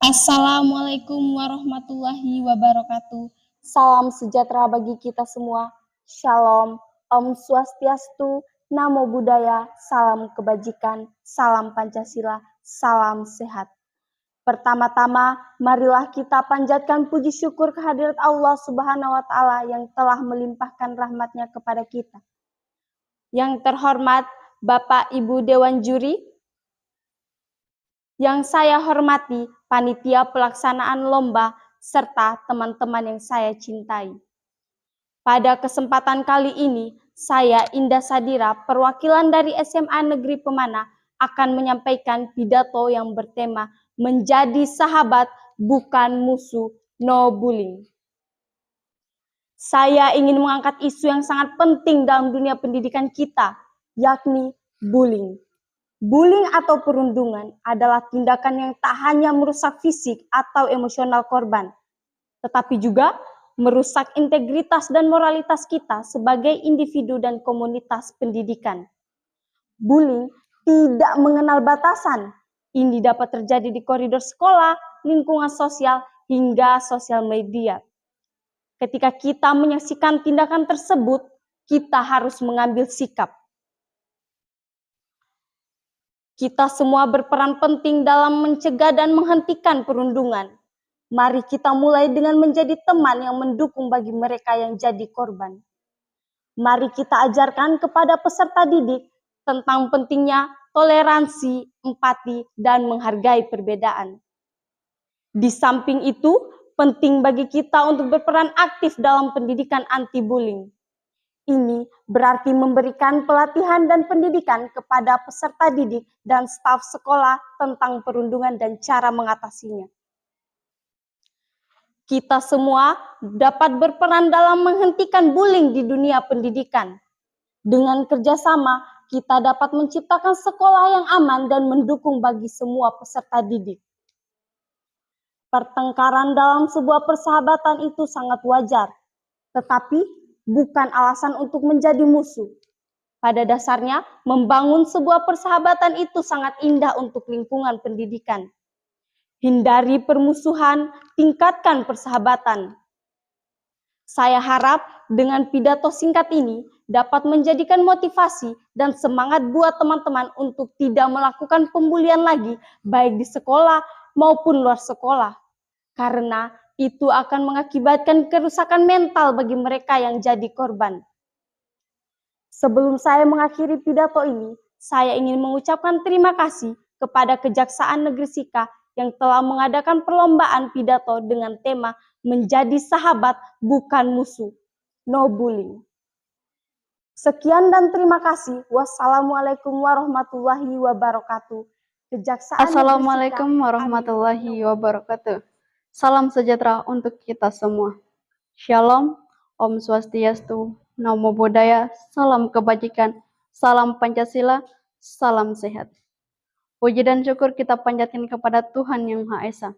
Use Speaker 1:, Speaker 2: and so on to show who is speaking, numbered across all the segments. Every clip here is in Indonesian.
Speaker 1: Assalamualaikum warahmatullahi wabarakatuh. Salam sejahtera bagi kita semua. Shalom, Om Swastiastu, Namo Buddhaya, salam kebajikan, salam Pancasila, salam sehat. Pertama-tama, marilah kita panjatkan puji syukur kehadirat Allah Subhanahu wa Ta'ala yang telah melimpahkan rahmat-Nya kepada kita. Yang terhormat Bapak Ibu Dewan Juri, yang saya hormati panitia pelaksanaan lomba, serta teman-teman yang saya cintai. Pada kesempatan kali ini, saya Indah Sadira, perwakilan dari SMA Negeri Pemana, akan menyampaikan pidato yang bertema menjadi sahabat bukan musuh, no bullying. Saya ingin mengangkat isu yang sangat penting dalam dunia pendidikan kita, yakni bullying. Bullying atau perundungan adalah tindakan yang tak hanya merusak fisik atau emosional korban, tetapi juga merusak integritas dan moralitas kita sebagai individu dan komunitas pendidikan. Bullying tidak mengenal batasan. Ini dapat terjadi di koridor sekolah, lingkungan sosial, hingga sosial media. Ketika kita menyaksikan tindakan tersebut, kita harus mengambil sikap. Kita semua berperan penting dalam mencegah dan menghentikan perundungan. Mari kita mulai dengan menjadi teman yang mendukung bagi mereka yang jadi korban. Mari kita ajarkan kepada peserta didik tentang pentingnya toleransi, empati, dan menghargai perbedaan. Di samping itu, penting bagi kita untuk berperan aktif dalam pendidikan anti-bullying. Ini berarti memberikan pelatihan dan pendidikan kepada peserta didik dan staf sekolah tentang perundungan dan cara mengatasinya. Kita semua dapat berperan dalam menghentikan bullying di dunia pendidikan. Dengan kerjasama, kita dapat menciptakan sekolah yang aman dan mendukung bagi semua peserta didik. Pertengkaran dalam sebuah persahabatan itu sangat wajar, tetapi bukan alasan untuk menjadi musuh. Pada dasarnya, membangun sebuah persahabatan itu sangat indah untuk lingkungan pendidikan. Hindari permusuhan, tingkatkan persahabatan. Saya harap dengan pidato singkat ini dapat menjadikan motivasi dan semangat buat teman-teman untuk tidak melakukan pembulian lagi, baik di sekolah maupun luar sekolah. Karena itu akan mengakibatkan kerusakan mental bagi mereka yang jadi korban. Sebelum saya mengakhiri pidato ini, saya ingin mengucapkan terima kasih kepada Kejaksaan Negeri Sika yang telah mengadakan perlombaan pidato dengan tema menjadi sahabat bukan musuh, no bullying. Sekian dan terima kasih. Wassalamualaikum warahmatullahi wabarakatuh. Kejaksaan
Speaker 2: Assalamualaikum warahmatullahi wabarakatuh. Salam sejahtera untuk kita semua. Shalom, Om Swastiastu, Namo Buddhaya, salam kebajikan, salam Pancasila, salam sehat. Puji dan syukur kita panjatkan kepada Tuhan Yang Maha Esa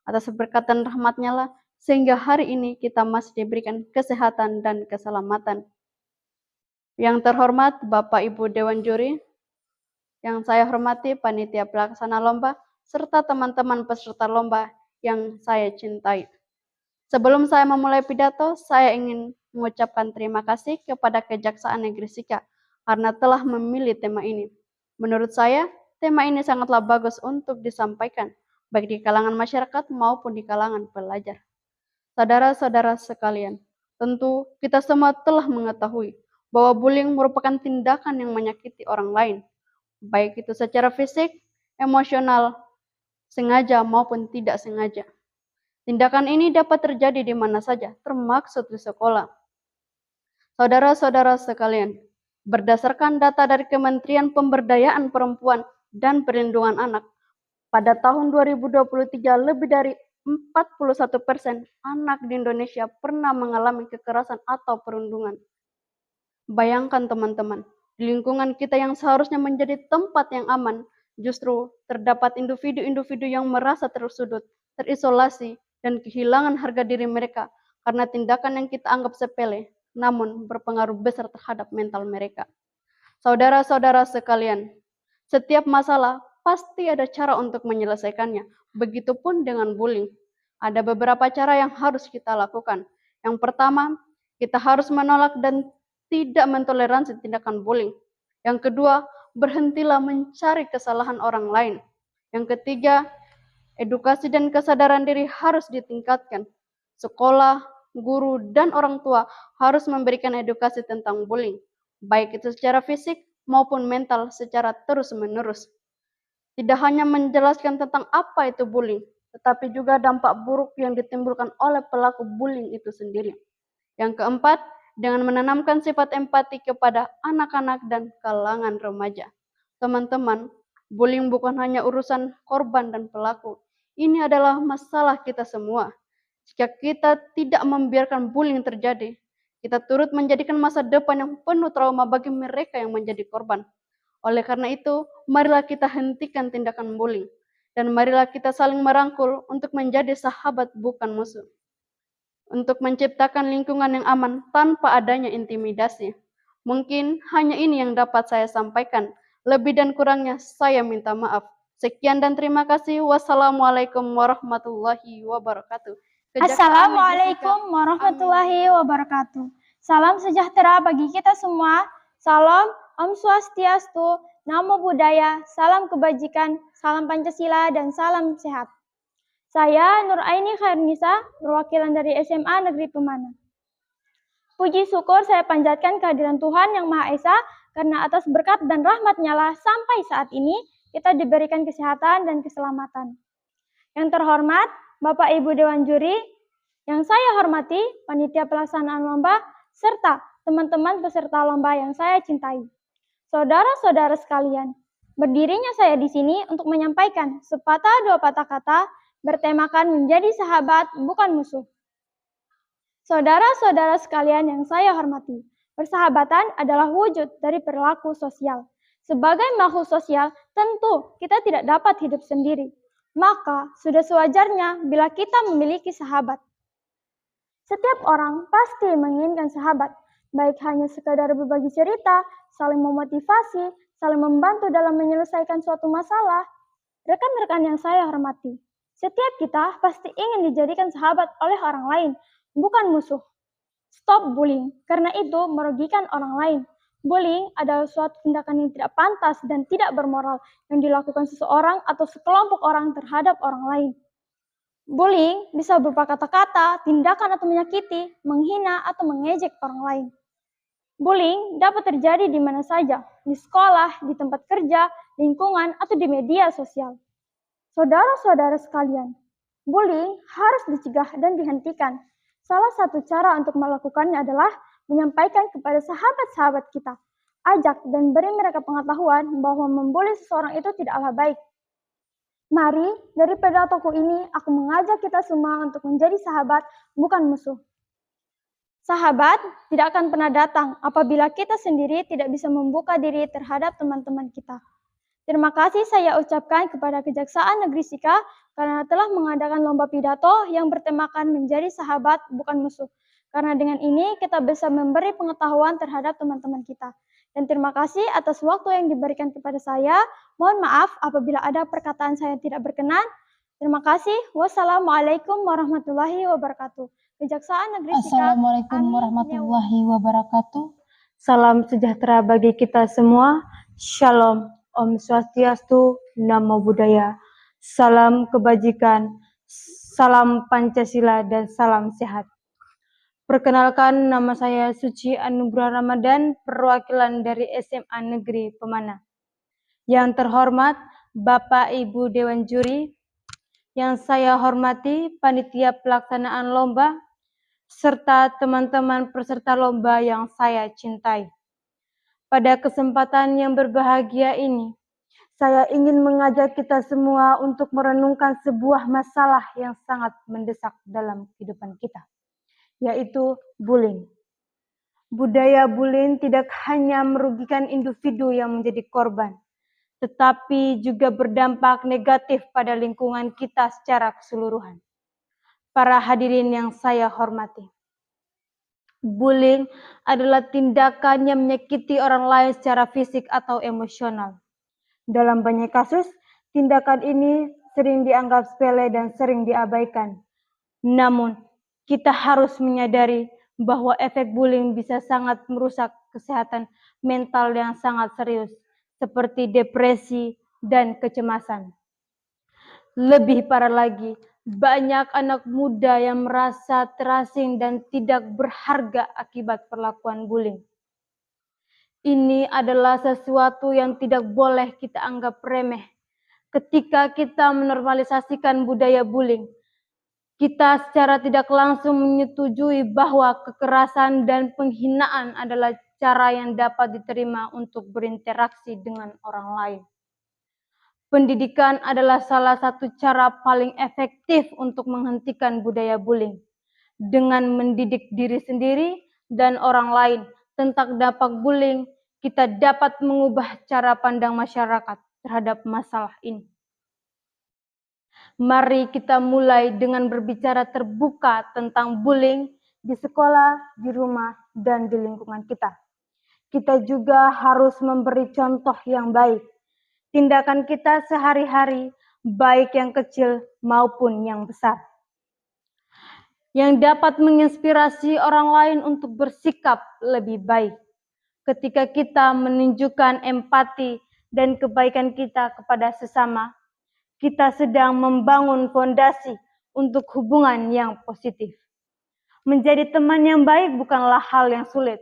Speaker 2: atas berkat dan rahmat-Nya lah sehingga hari ini kita masih diberikan kesehatan dan keselamatan. Yang terhormat Bapak Ibu Dewan Juri, yang saya hormati panitia pelaksana lomba serta teman-teman peserta lomba yang saya cintai. Sebelum saya memulai pidato, saya ingin mengucapkan terima kasih kepada Kejaksaan Negeri Sika karena telah memilih tema ini. Menurut saya, tema ini sangatlah bagus untuk disampaikan, baik di kalangan masyarakat maupun di kalangan pelajar. Saudara-saudara sekalian, tentu kita semua telah mengetahui bahwa bullying merupakan tindakan yang menyakiti orang lain, baik itu secara fisik, emosional, sengaja maupun tidak sengaja. Tindakan ini dapat terjadi di mana saja, termasuk di sekolah. Saudara-saudara sekalian, berdasarkan data dari Kementerian Pemberdayaan Perempuan dan Perlindungan Anak, pada tahun 2023 lebih dari 41% anak di Indonesia pernah mengalami kekerasan atau perundungan. Bayangkan teman-teman, di lingkungan kita yang seharusnya menjadi tempat yang aman, justru terdapat individu-individu yang merasa tersudut, terisolasi, dan kehilangan harga diri mereka karena tindakan yang kita anggap sepele, namun berpengaruh besar terhadap mental mereka. Saudara-saudara sekalian, setiap masalah pasti ada cara untuk menyelesaikannya. Begitupun dengan bullying. Ada beberapa cara yang harus kita lakukan. Yang pertama, kita harus menolak dan tidak mentoleransi tindakan bullying. Yang kedua, berhentilah mencari kesalahan orang lain. Yang ketiga, edukasi dan kesadaran diri harus ditingkatkan. Sekolah, guru, dan orang tua harus memberikan edukasi tentang bullying, baik itu secara fisik maupun mental secara terus-menerus. Tidak hanya menjelaskan tentang apa itu bullying, tetapi juga dampak buruk yang ditimbulkan oleh pelaku bullying itu sendiri. Yang keempat, dengan menanamkan sifat empati kepada anak-anak dan kalangan remaja. Teman-teman, bullying bukan hanya urusan korban dan pelaku. Ini adalah masalah kita semua. Jika kita tidak membiarkan bullying terjadi, kita turut menjadikan masa depan yang penuh trauma bagi mereka yang menjadi korban. Oleh karena itu, marilah kita hentikan tindakan bullying. Dan marilah kita saling merangkul untuk menjadi sahabat bukan musuh. Untuk menciptakan lingkungan yang aman tanpa adanya intimidasi. Mungkin hanya ini yang dapat saya sampaikan. Lebih dan kurangnya saya minta maaf. Sekian dan terima kasih. Wassalamualaikum warahmatullahi wabarakatuh.
Speaker 1: Assalamualaikum warahmatullahi wabarakatuh. Salam sejahtera bagi kita semua. Salam Om Swastiastu, Namo Buddhaya, salam kebajikan, salam Pancasila, dan salam sehat. Saya Nur Aini Khairnisa, perwakilan dari SMA Negeri Pemana. Puji syukur saya panjatkan kehadiran Tuhan Yang Maha Esa, karena atas berkat dan rahmat-Nya lah sampai saat ini kita diberikan kesehatan dan keselamatan. Yang terhormat, Bapak Ibu Dewan Juri, yang saya hormati, panitia pelaksanaan lomba, serta teman-teman peserta lomba yang saya cintai. Saudara-saudara sekalian, berdirinya saya di sini untuk menyampaikan sepatah dua patah kata bertemakan menjadi sahabat bukan musuh. Saudara-saudara sekalian yang saya hormati, persahabatan adalah wujud dari perilaku sosial. Sebagai makhluk sosial, tentu kita tidak dapat hidup sendiri. Maka sudah sewajarnya bila kita memiliki sahabat. Setiap orang pasti menginginkan sahabat, baik hanya sekadar berbagi cerita, saling memotivasi, saling membantu dalam menyelesaikan suatu masalah. Rekan-rekan yang saya hormati, setiap kita pasti ingin dijadikan sahabat oleh orang lain, bukan musuh. Stop bullying, karena itu merugikan orang lain. Bullying adalah suatu tindakan yang tidak pantas dan tidak bermoral yang dilakukan seseorang atau sekelompok orang terhadap orang lain. Bullying bisa berupa kata-kata, tindakan atau menyakiti, menghina atau mengejek orang lain. Bullying dapat terjadi di mana saja, di sekolah, di tempat kerja, lingkungan, atau di media sosial. Saudara-saudara sekalian, bullying harus dicegah dan dihentikan. Salah satu cara untuk melakukannya adalah menyampaikan kepada sahabat-sahabat kita, ajak dan beri mereka pengetahuan bahwa membuli seseorang itu tidaklah baik. Mari, dari pidatoku ini, aku mengajak kita semua untuk menjadi sahabat, bukan musuh. Sahabat tidak akan pernah datang apabila kita sendiri tidak bisa membuka diri terhadap teman-teman kita. Terima kasih saya ucapkan kepada Kejaksaan Negeri Sika karena telah mengadakan lomba pidato yang bertemakan menjadi sahabat bukan musuh. Karena dengan ini kita bisa memberi pengetahuan terhadap teman-teman kita. Dan terima kasih atas waktu yang diberikan kepada saya. Mohon maaf apabila ada perkataan saya yang tidak berkenan. Terima kasih. Wassalamualaikum warahmatullahi wabarakatuh. Kejaksaan Negeri Sika.
Speaker 3: Assalamualaikum warahmatullahi wabarakatuh. Salam sejahtera bagi kita semua. Shalom. Om Swastiastu, Namo Buddhaya. Salam kebajikan, salam Pancasila, dan salam sehat. Perkenalkan, nama saya Suci Anugrah Ramadan, perwakilan dari SMA Negeri Pemana. Yang terhormat, Bapak Ibu Dewan Juri, yang saya hormati panitia pelaksanaan lomba, serta teman-teman peserta lomba yang saya cintai. Pada kesempatan yang berbahagia ini, saya ingin mengajak kita semua untuk merenungkan sebuah masalah yang sangat mendesak dalam kehidupan kita, yaitu bullying. Budaya bullying tidak hanya merugikan individu yang menjadi korban, tetapi juga berdampak negatif pada lingkungan kita secara keseluruhan. Para hadirin yang saya hormati, bullying adalah tindakan yang menyakiti orang lain secara fisik atau emosional. Dalam banyak kasus, Tindakan ini sering dianggap sepele dan sering diabaikan. Namun, kita harus menyadari bahwa efek bullying bisa sangat merusak kesehatan mental yang sangat serius, seperti depresi dan kecemasan. Lebih parah lagi, banyak anak muda yang merasa terasing dan tidak berharga akibat perlakuan bullying. Ini adalah sesuatu yang tidak boleh kita anggap remeh. Ketika kita menormalisasikan budaya bullying, kita secara tidak langsung menyetujui bahwa kekerasan dan penghinaan adalah cara yang dapat diterima untuk berinteraksi dengan orang lain. Pendidikan adalah salah satu cara paling efektif untuk menghentikan budaya bullying. Dengan mendidik diri sendiri dan orang lain tentang dampak bullying, kita dapat mengubah cara pandang masyarakat terhadap masalah ini. Mari kita mulai dengan berbicara terbuka tentang bullying di sekolah, di rumah, dan di lingkungan kita. Kita juga harus memberi contoh yang baik. Tindakan kita sehari-hari, baik yang kecil maupun yang besar, yang dapat menginspirasi orang lain untuk bersikap lebih baik. Ketika kita menunjukkan empati dan kebaikan kita kepada sesama, kita sedang membangun fondasi untuk hubungan yang positif. Menjadi teman yang baik bukanlah hal yang sulit.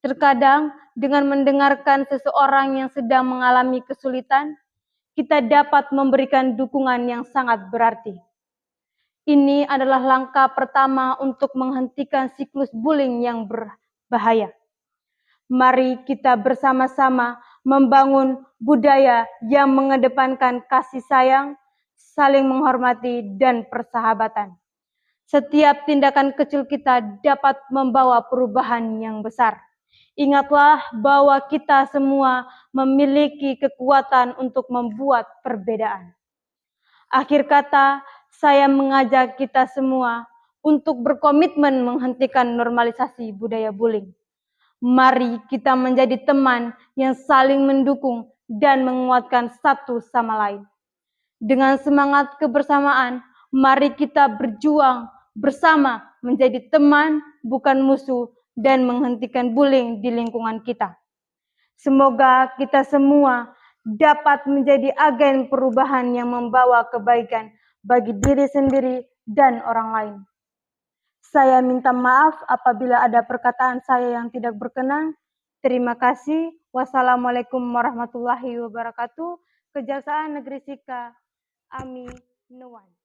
Speaker 3: Terkadang dengan mendengarkan seseorang yang sedang mengalami kesulitan, kita dapat memberikan dukungan yang sangat berarti. Ini adalah langkah pertama untuk menghentikan siklus bullying yang berbahaya. Mari kita bersama-sama membangun budaya yang mengedepankan kasih sayang, saling menghormati, dan persahabatan. Setiap tindakan kecil kita dapat membawa perubahan yang besar. Ingatlah bahwa kita semua memiliki kekuatan untuk membuat perbedaan. Akhir kata, saya mengajak kita semua untuk berkomitmen menghentikan normalisasi budaya bullying. Mari kita menjadi teman yang saling mendukung dan menguatkan satu sama lain. Dengan semangat kebersamaan, mari kita berjuang bersama menjadi teman, bukan musuh, dan menghentikan bullying di lingkungan kita. Semoga kita semua dapat menjadi agen perubahan yang membawa kebaikan bagi diri sendiri dan orang lain. Saya minta maaf apabila ada perkataan saya yang tidak berkenan. Terima kasih. Wassalamualaikum warahmatullahi wabarakatuh. Kejaksaan Negeri Sika, Ami Nuwan.